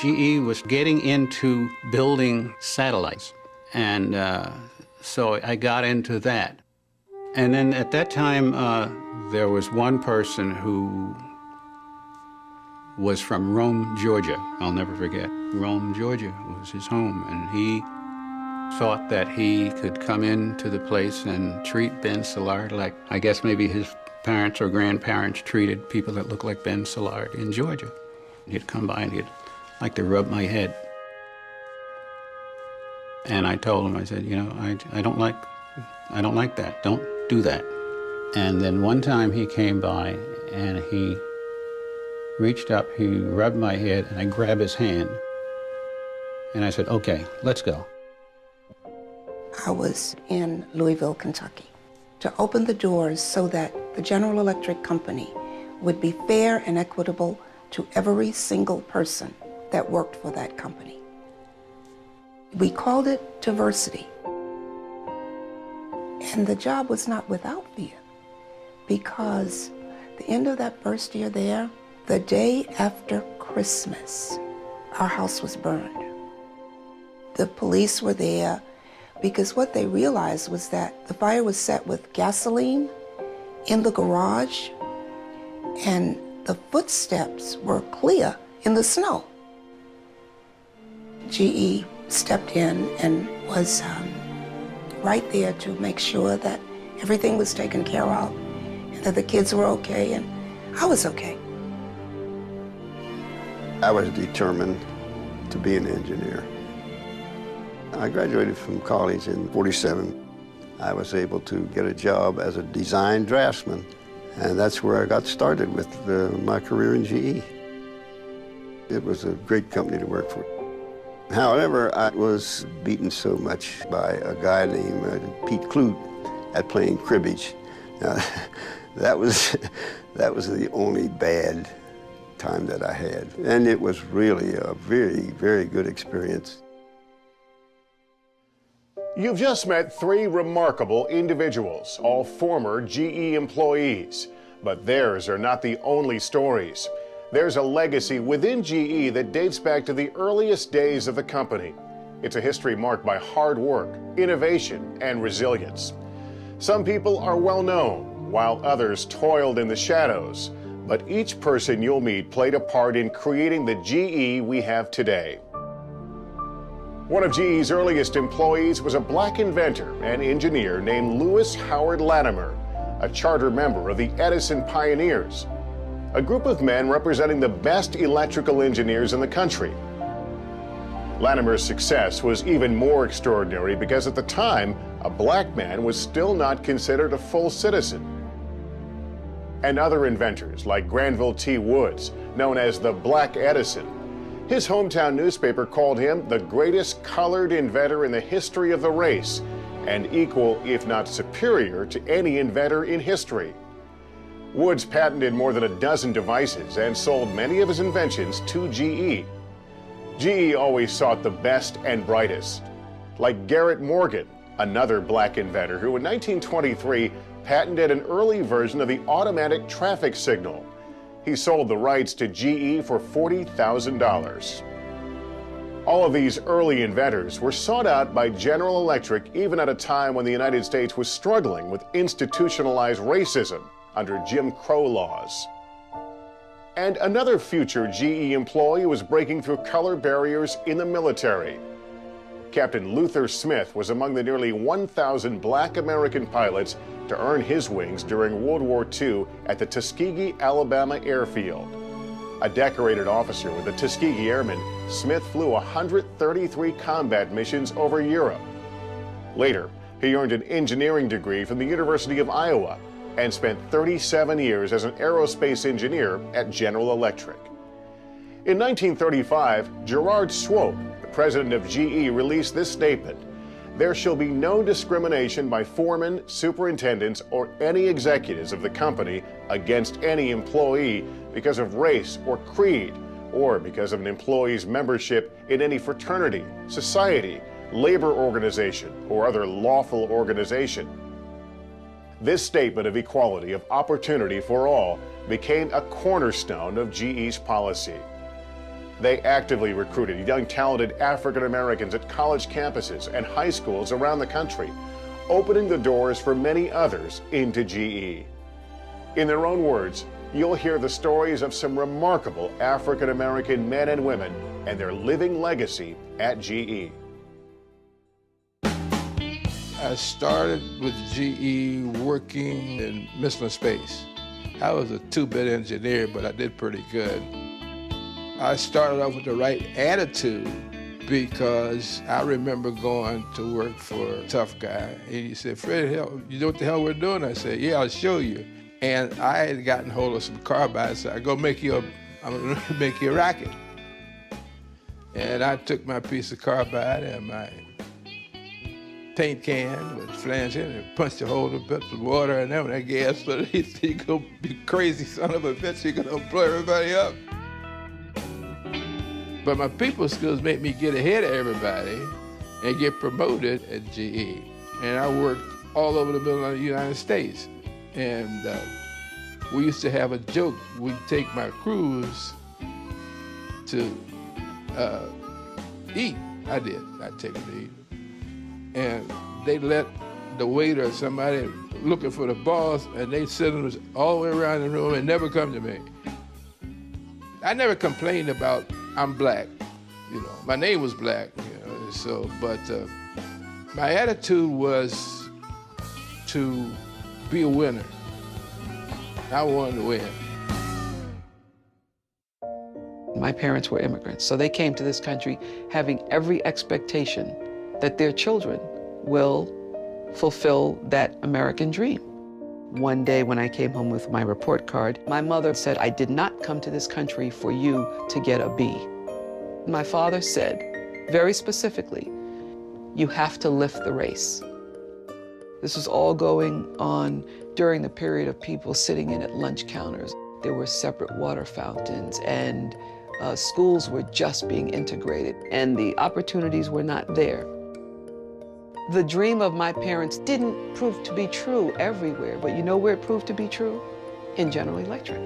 GE was getting into building satellites, and so I got into that. And then at that time, there was one person who was from Rome, Georgia. I'll never forget. Rome, Georgia was his home, and he thought that he could come into the place and treat Ben Szilard like, I guess maybe his parents or grandparents treated people that looked like Ben Szilard in Georgia. He'd come by and he'd like to rub my head. And I told him, I said, you know, I don't like that. Don't do that. And then one time he came by and he reached up, he rubbed my head, and I grabbed his hand. And I said, okay, let's go. I was in Louisville, Kentucky, to open the doors so that the General Electric Company would be fair and equitable to every single person that worked for that company. We called it diversity. And the job was not without fear, because the end of that first year there, the day after Christmas, our house was burned. The police were there because what they realized was that the fire was set with gasoline in the garage, and the footsteps were clear in the snow. GE stepped in and was right there to make sure that everything was taken care of, and that the kids were okay, and I was okay. I was determined to be an engineer. I graduated from college in '47. I was able to get a job as a design draftsman, and that's where I got started with my career in GE. It was a great company to work for. However, I was beaten so much by a guy named Pete Clute at playing cribbage. Now, that was the only bad time that I had, and it was really a very, very good experience. You've just met three remarkable individuals, all former GE employees. But theirs are not the only stories. There's a legacy within GE that dates back to the earliest days of the company. It's a history marked by hard work, innovation, and resilience. Some people are well known, while others toiled in the shadows. But each person you'll meet played a part in creating the GE we have today. One of GE's earliest employees was a black inventor and engineer named Lewis Howard Latimer, a charter member of the Edison Pioneers, a group of men representing the best electrical engineers in the country. Latimer's success was even more extraordinary because at the time, a black man was still not considered a full citizen. And other inventors like Granville T. Woods, known as the Black Edison. His hometown newspaper called him the greatest colored inventor in the history of the race, and equal, if not superior, to any inventor in history. Woods patented more than a dozen devices and sold many of his inventions to GE. GE always sought the best and brightest, like Garrett Morgan, another black inventor who in 1923 patented an early version of the automatic traffic signal. He sold the rights to GE for $40,000. All of these early inventors were sought out by General Electric even at a time when the United States was struggling with institutionalized racism under Jim Crow laws. And another future GE employee was breaking through color barriers in the military. Captain Luther Smith was among the nearly 1,000 black American pilots to earn his wings during World War II at the Tuskegee, Alabama airfield. A decorated officer with the Tuskegee Airmen, Smith flew 133 combat missions over Europe. Later, he earned an engineering degree from the University of Iowa and spent 37 years as an aerospace engineer at General Electric. In 1935, Gerard Swope, the president of GE, released this statement: "There shall be no discrimination by foremen, superintendents, or any executives of the company against any employee because of race or creed, or because of an employee's membership in any fraternity, society, labor organization, or other lawful organization." This statement of equality of opportunity for all became a cornerstone of GE's policy. They actively recruited young, talented African Americans at college campuses and high schools around the country, opening the doors for many others into GE. In their own words, you'll hear the stories of some remarkable African American men and women and their living legacy at GE. I started with GE working in missile space. I was a two-bit engineer, but I did pretty good. I started off with the right attitude because I remember going to work for a tough guy. And he said, "Fred, hell, you know what the hell we're doing?" I said, "Yeah, I'll show you." And I had gotten hold of some carbide, so I'm gonna make you a rocket. And I took my piece of carbide and my paint can with flange in it and punched a hole in the bit of water and then when that gas started, he said, "You're gonna be crazy son of a bitch, you're gonna blow everybody up." But my people skills made me get ahead of everybody and get promoted at GE. And I worked all over the middle of the United States. And we used to have a joke. We'd take my crews to eat. I'd take them to eat. And they let the waiter or somebody looking for the boss, and they sit them all the way around the room and never come to me. I never complained about I'm black, you know. My name was black, you know. So, but my attitude was to be a winner. I wanted to win. My parents were immigrants, so they came to this country having every expectation that their children will fulfill that American dream. One day when I came home with my report card, my mother said, "I did not come to this country for you to get a B." My father said, very specifically, "You have to lift the race." This was all going on during the period of people sitting in at lunch counters. There were separate water fountains, and schools were just being integrated, and the opportunities were not there. The dream of my parents didn't prove to be true everywhere, but you know where it proved to be true? In General Electric.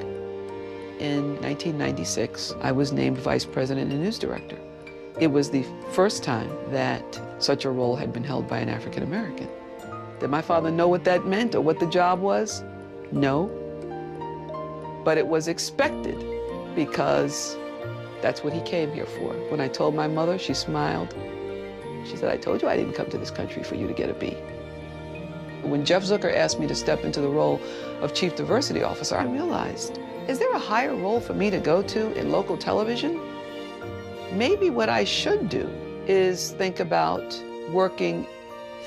In 1996, I was named Vice President and News Director. It was the first time that such a role had been held by an African American. Did my father know what that meant or what the job was? No. But it was expected because that's what he came here for. When I told my mother, she smiled. She said, "I told you I didn't come to this country for you to get a B." When Jeff Zucker asked me to step into the role of Chief Diversity Officer, I realized, is there a higher role for me to go to in local television? Maybe what I should do is think about working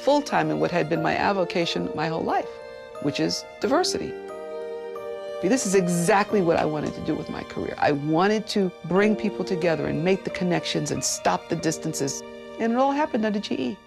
full-time in what had been my avocation my whole life, which is diversity. This is exactly what I wanted to do with my career. I wanted to bring people together and make the connections and stop the distances. And it all happened under GE.